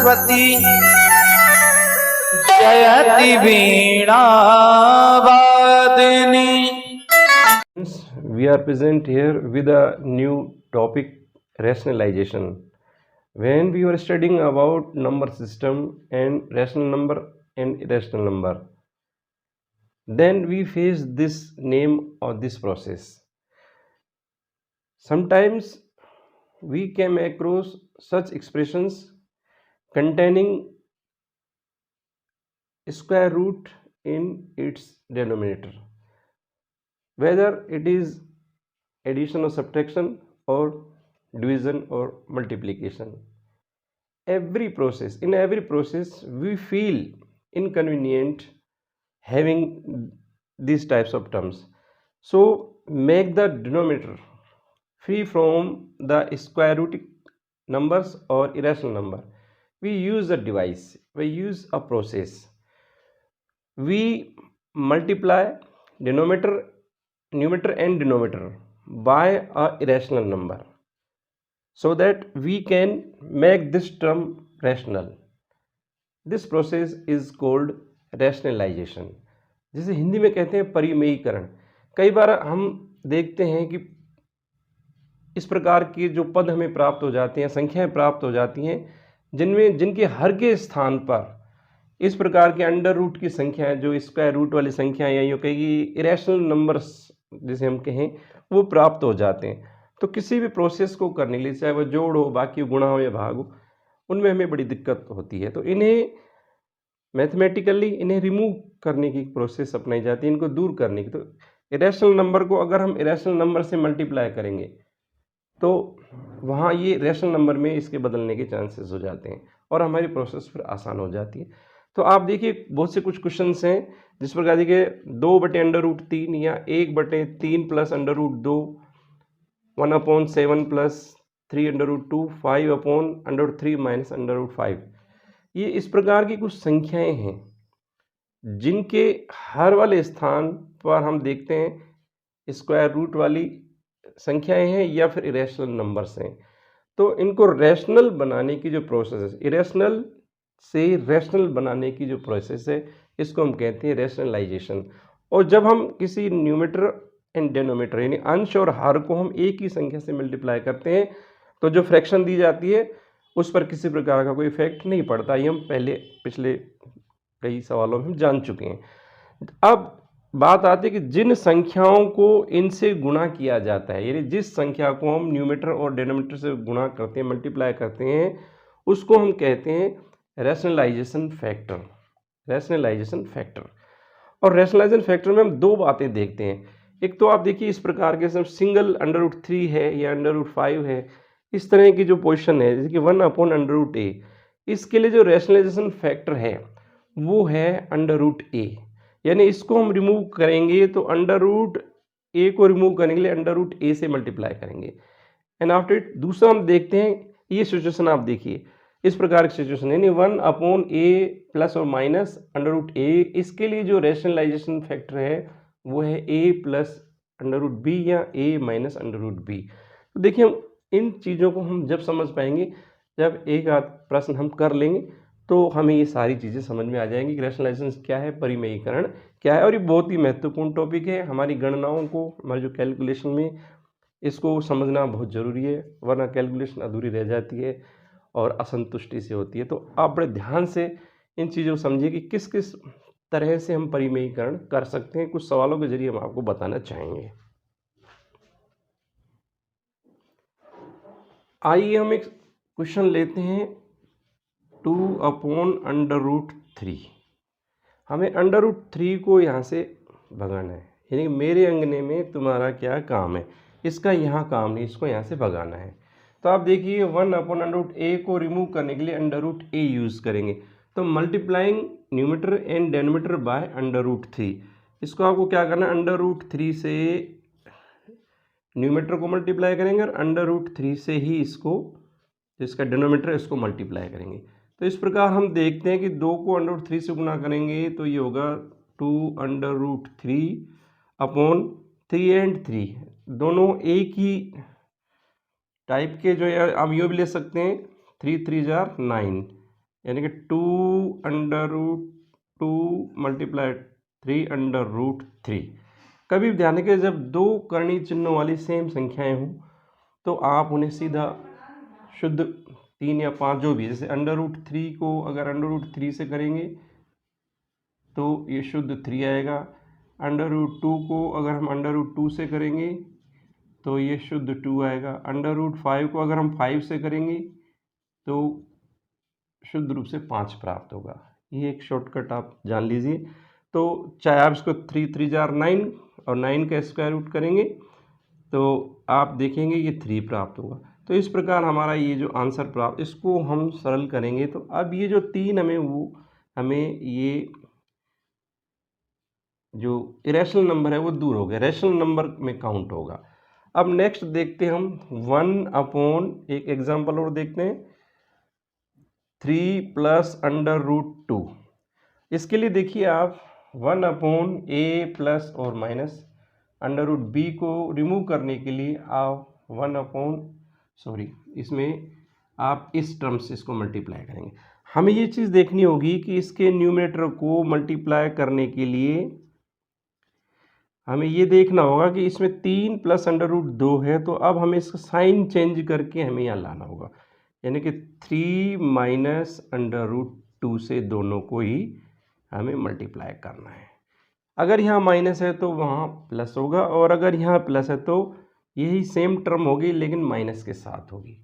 सरस्वती जयति वीणा वादिनी. We are present here with a new topic, rationalization. When we were studying about number system and rational number and irrational number, then we face this name of this process. Sometimes we came across such expressions containing square root in its denominator, whether it is addition or subtraction or division or multiplication. In every process we feel inconvenient having these types of terms. So make the denominator free from the square root numbers or irrational number. We use a device, we use a process. We multiply numerator and denominator by a irrational number so that we can make this term rational. This process is called rationalization, जिसे हिंदी में कहते हैं परिमेयीकरण. कई बार हम देखते हैं कि इस प्रकार के जो पद हमें प्राप्त हो जाते हैं, संख्याएं प्राप्त हो जाती हैं, जिनके हर के स्थान पर इस प्रकार के अंडर रूट की संख्याएं, जो स्क्वायर रूट वाली संख्याएं या यूँ कहें इरेशनल नंबर्स जिसे हम कहें, वो प्राप्त हो जाते हैं. तो किसी भी प्रोसेस को करने के लिए, चाहे वो जोड़ हो, बाकी गुणा हो या भाग हो, उनमें हमें बड़ी दिक्कत होती है. तो इन्हें मैथमेटिकली इन्हें रिमूव करने की प्रोसेस अपनाई जाती है, इनको दूर करने की. तो इरेशनल नंबर को अगर हम इरेशनल नंबर से मल्टीप्लाई करेंगे तो वहाँ ये रेशनल नंबर में इसके बदलने के चांसेस हो जाते हैं और हमारी प्रोसेस फिर आसान हो जाती है. तो आप देखिए बहुत से कुछ क्वेश्चंस हैं जिस प्रकार देखिए 2/√3 या 1/3 प्लस √2, 1/7 प्लस 3√2, 5/√3 माइनस √5. ये इस प्रकार की कुछ संख्याएं हैं जिनके हर वाले स्थान पर हम देखते हैं स्क्वायर रूट वाली संख्याएं हैं या फिर इरेशनल नंबर्स हैं. तो इनको रैशनल बनाने की जो प्रोसेस है, इरेशनल से रैशनल बनाने की जो प्रोसेस है, इसको हम कहते हैं रैशनलाइजेशन. और जब हम किसी न्यूमरेटर एंड डिनोमिनेटर यानी अंश और हर को हम एक ही संख्या से मल्टीप्लाई करते हैं तो जो फ्रैक्शन दी जाती है उस पर किसी प्रकार का कोई इफेक्ट नहीं पड़ता. ये हम पिछले कई सवालों में हम जान चुके हैं. अब बात आती है कि जिन संख्याओं को इनसे गुणा किया जाता है, यानी जिस संख्या को हम न्यूमरेटर और डिनोमिनेटर से गुणा करते हैं, मल्टीप्लाई करते हैं, उसको हम कहते हैं रैशनलाइजेशन फैक्टर. Rationalisation factor. और रैशनलाइजेशन फैक्टर में हम दो बातें देखते हैं. एक तो आप देखिए इस प्रकार के सब सिंगल √3 है या √5 है, इस तरह की जो पोजीशन है जैसे कि 1/√a, इसके लिए जो रैशनलाइजेशन फैक्टर है वो है √a. यानी इसको हम रिमूव करेंगे तो √a को रिमूव करने के लिए √a से मल्टीप्लाई करेंगे. एंड आफ्टर इट दूसरा हम देखते हैं ये सिचुएशन. आप देखिए इस प्रकार की सिचुएशन यानी 1/a प्लस और माइनस √a, इसके लिए जो रैशनलाइजेशन फैक्टर है वो है a प्लस √b या a माइनस √b. तो देखिए हम इन चीज़ों को हम जब समझ पाएंगे, जब एक आध प्रश्न हम कर लेंगे तो हमें ये सारी चीज़ें समझ में आ जाएंगी कि रैशनलाइजेशन क्या है, परिमेयीकरण क्या है. और ये बहुत ही महत्वपूर्ण टॉपिक है हमारी गणनाओं को, हमारी जो कैलकुलेशन में इसको समझना बहुत ज़रूरी है, वरना कैलकुलेशन अधूरी रह जाती है और असंतुष्टि से होती है. तो आप बड़े ध्यान से इन चीज़ों को समझिए कि किस किस तरह से हम परिमेयीकरण कर सकते हैं. कुछ सवालों के जरिए हम आपको बताना चाहेंगे. आइए हम एक क्वेश्चन लेते हैं 2/√3. हमें √3 को यहाँ से भगाना है, यानी मेरे अंगने में तुम्हारा क्या काम है, इसका यहाँ काम नहीं, इसको यहाँ से भगाना है. तो आप देखिए 1/√a को रिमूव करने के लिए √a यूज़ करेंगे. तो multiplying numerator and denominator by √3, इसको आपको क्या करना है, √3 से न्यूमरेटर को मल्टीप्लाई करेंगे और √3 से ही इसको, जिसका डिनोमिनेटर है, इसको मल्टीप्लाई करेंगे. तो इस प्रकार हम देखते हैं कि 2 को √3 से गुना करेंगे तो ये होगा 2√3/3 एंड 3, दोनों एक ही टाइप के जो है. आप यूँ भी ले सकते हैं 3 3 जार 9, यानी कि 2√2 मल्टीप्लाई 3√3। कभी भी ध्यान रखिए, जब दो कर्णी चिन्हों वाली सेम संख्याएं हों तो आप उन्हें सीधा शुद्ध 3 या 5 जो भी, जैसे √3 को अगर √3 से करेंगे तो ये शुद्ध 3 आएगा। √2 को अगर हम √2 से करेंगे तो ये शुद्ध 2 आएगा। √5 को अगर हम 5 से करेंगे तो शुद्ध रूप से 5 प्राप्त होगा। ये एक शॉर्टकट आप जान लीजिए। तो चाहे आप इसको 3 3 जार 9 और 9 का स्क्वायर रूट करेंगे तो आप देखेंगे ये 3 प्राप्त होगा। तो इस प्रकार हमारा ये जो आंसर प्राप्त, इसको हम सरल करेंगे तो अब ये जो 3 हमें ये जो इरेशनल नंबर है वो दूर हो गया, रैशनल नंबर में काउंट होगा। अब नेक्स्ट देखते हैं हम 1 एक एग्जांपल और देखते हैं, 3 + √2। इसके लिए देखिए आप 1/a प्लस और माइनस √b को रिमूव करने के लिए आप इसमें आप इस टर्म से इसको मल्टीप्लाई करेंगे। हमें ये चीज़ देखनी होगी कि इसके न्यूमरेटर को मल्टीप्लाई करने के लिए हमें ये देखना होगा कि इसमें 3 + √2 है, तो अब हमें इसका साइन चेंज करके हमें यहाँ लाना होगा, यानी कि 3 - √2 से दोनों को ही हमें मल्टीप्लाई करना है। अगर यहाँ माइनस है तो वहाँ प्लस होगा, और अगर यहाँ प्लस है तो यही सेम टर्म होगी लेकिन माइनस के साथ होगी।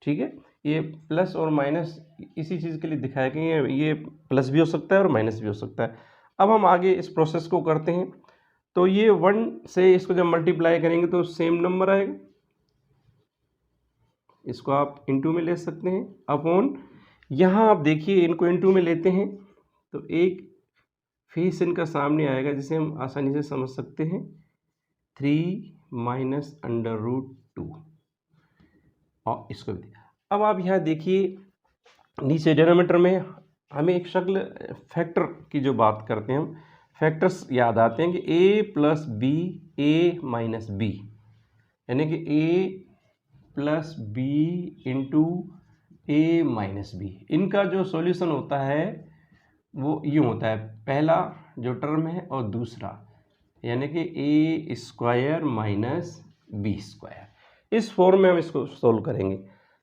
ठीक है, ये प्लस और माइनस इसी चीज़ के लिए दिखाया कि ये प्लस भी हो सकता है और माइनस भी हो सकता है। अब हम आगे इस प्रोसेस को करते हैं। तो ये 1 से इसको जब मल्टीप्लाई करेंगे तो सेम नंबर आएगा, इसको आप इनटू में ले सकते हैं अपॉन, यहाँ आप देखिए इनको इनटू में लेते हैं तो एक फेस इनका सामने आएगा जिसे हम आसानी से समझ सकते हैं, 3 - √2 और इसको भी। अब आप यहाँ देखिए नीचे डिनोमिनेटर में हमें एक शक्ल फैक्टर की जो बात करते हैं हम, फैक्टर्स याद आते हैं कि a + b a - b, यानी कि a + b × a - b। इनका जो सॉल्यूशन होता है वो यूँ होता है, पहला जो टर्म है और दूसरा, यानी कि a² - b²। इस फॉर्म में हम इसको सोल्व करेंगे।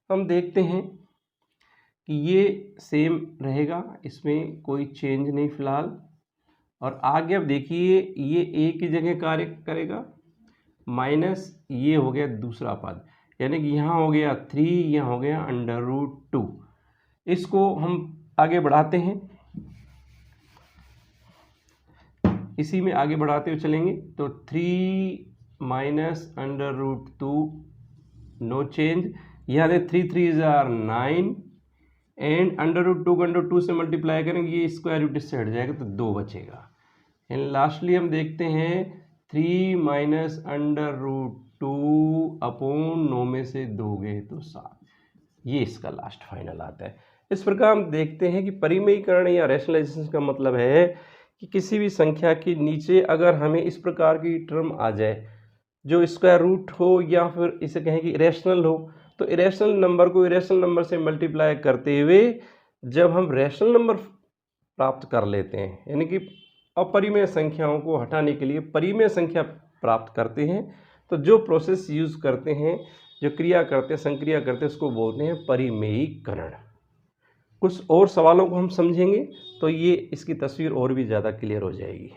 हम देखते हैं कि ये सेम रहेगा, इसमें कोई चेंज नहीं फिलहाल। और आगे अब देखिए ये a की जगह कार्य करेगा, माइनस ये हो गया दूसरा पद, यानी कि यहाँ हो गया 3, यहाँ हो गया √2। इसको हम आगे बढ़ाते हैं, इसी में आगे बढ़ाते हुए चलेंगे। तो 3 - √2 नो चेंज, यहाँ से 3 3 = 9 एंड √2 को √2 से मल्टीप्लाई करेंगे, ये स्क्वायर रूट इससे हट जाएगा तो 2 बचेगा। एंड लास्टली हम देखते हैं 3 - √2 अपॉन 9 में से 2 गए तो 7, ये इसका लास्ट फाइनल आता है। इस प्रकार हम देखते हैं कि परिमेयीकरण या रैशनलाइजेशन का मतलब है कि किसी भी संख्या के नीचे अगर हमें इस प्रकार की टर्म आ जाए जो स्क्वायर रूट हो या फिर इसे कहें कि इरेशनल हो, तो इरेशनल नंबर को इरेशनल नंबर से मल्टीप्लाई करते हुए जब हम रैशनल नंबर प्राप्त कर लेते हैं, यानी कि अपरिमेय संख्याओं को हटाने के लिए परिमेय संख्या प्राप्त करते हैं, तो जो प्रोसेस यूज़ करते हैं, जो क्रिया करते हैं, संक्रिया करते हैं, उसको बोलते हैं परिमेयीकरण। कुछ और सवालों को हम समझेंगे तो ये इसकी तस्वीर और भी ज़्यादा क्लियर हो जाएगी।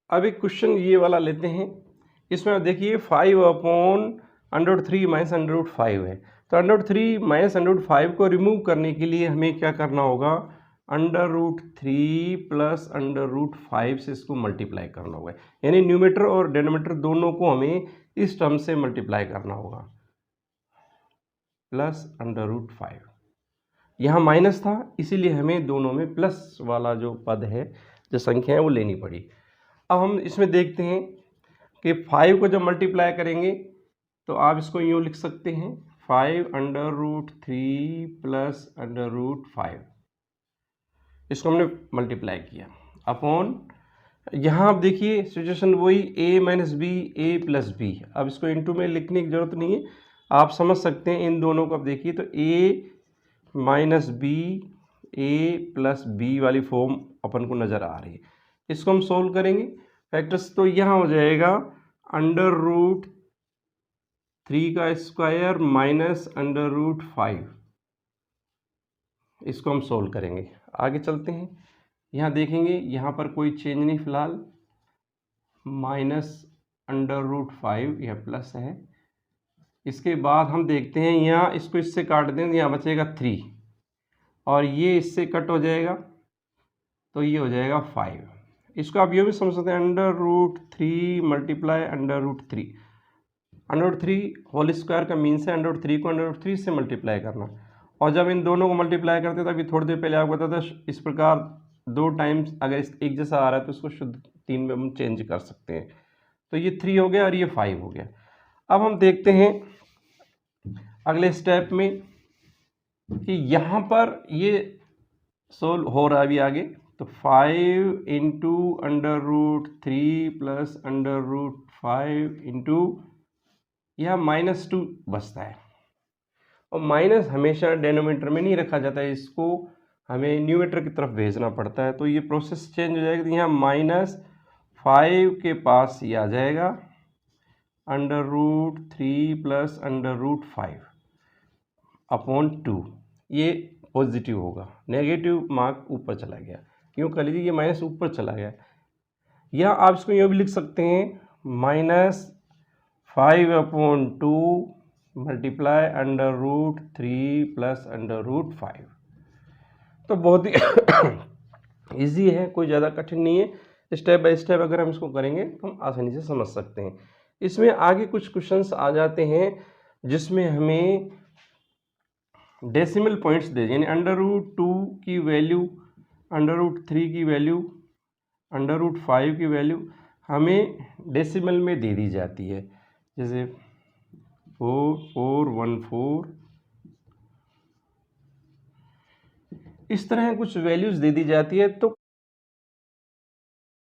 अब एक क्वेश्चन ये वाला लेते हैं, इसमें आप देखिए 5/√3 - √5 है, तो √3 - √5 को रिमूव करने के लिए हमें क्या करना होगा, √3 + √5 से इसको मल्टीप्लाई करना होगा, यानी न्यूमरेटर और डिनोमिनेटर दोनों को हमें इस टर्म से मल्टीप्लाई करना होगा, प्लस √5। यहाँ माइनस था इसीलिए हमें दोनों में प्लस वाला जो पद है, जो संख्या है वो लेनी पड़ी। अब हम इसमें देखते हैं कि 5 को जब मल्टीप्लाई करेंगे तो आप इसको यूँ लिख सकते हैं, 5/√3 + √5, इसको हमने मल्टीप्लाई किया अपॉन, यहाँ आप देखिए सिचुएशन वही a - b a + b। अब इसको इनटू में लिखने की ज़रूरत नहीं है, आप समझ सकते हैं इन दोनों को। अब देखिए तो a minus B, a plus B वाली फॉर्म अपन को नज़र आ रही है। इसको हम सोल्व करेंगे फैक्टर्स, तो यहाँ हो जाएगा अंडर रूट 3 का स्क्वायर माइनस अंडर रूट 5। इसको हम सोल्व करेंगे। आगे चलते हैं, यहाँ देखेंगे यहाँ पर कोई चेंज नहीं फिलहाल, माइनस अंडर रूट 5 यह प्लस है। इसके बाद हम देखते हैं यहाँ इसको इससे काट दें, यहाँ बचेगा 3 और ये इससे कट हो जाएगा तो ये हो जाएगा 5। इसको आप ये भी समझ सकते हैं under root 3 multiply under root 3। Under root 3 whole square का मीन्स है अंडर रूट 3 को अंडर रूट 3 से मल्टीप्लाई करना। और जब इन दोनों को मल्टीप्लाई करते हैं तो अभी थोड़ी देर पहले आपको बताया था इस प्रकार 2 टाइम्स अगर एक जैसा आ रहा है तो उसको शुद्ध 3 में हम चेंज कर सकते हैं। तो ये 3 हो गया और ये 5 हो गया। अब हम देखते हैं अगले स्टेप में कि यहाँ पर ये सोल्व हो रहा है अभी आगे। तो 5 into under root 3 plus under root 5 into यह -2 बचता है। और माइनस हमेशा डेनोमीटर में नहीं रखा जाता है, इसको हमें न्यूमेटर की तरफ भेजना पड़ता है। तो ये प्रोसेस चेंज हो जाएगा। तो यहाँ -5 के पास ये आ जाएगा under root 3 plus under root 5 upon 2। ये पॉजिटिव होगा, नेगेटिव मार्क ऊपर चला गया, क्यों कर लीजिए ये माइनस ऊपर चला गया। या आप इसको यूँ भी लिख सकते हैं -5 upon 2 multiply under root 3 plus under root 5। तो बहुत ही ईजी है, कोई ज़्यादा कठिन नहीं है। स्टेप बाय स्टेप अगर हम इसको करेंगे तो हम आसानी से समझ सकते हैं। इसमें आगे कुछ क्वेश्चंस आ जाते हैं जिसमें हमें डेसिमल पॉइंट्स दे, यानी अंडर रूट 2 की वैल्यू, अंडर रूट 3 की वैल्यू, अंडर रूट 5 की वैल्यू हमें डेसिमल में दे दी जाती है। जैसे 4414 इस तरह कुछ वैल्यूज़ दे दी जाती है। तो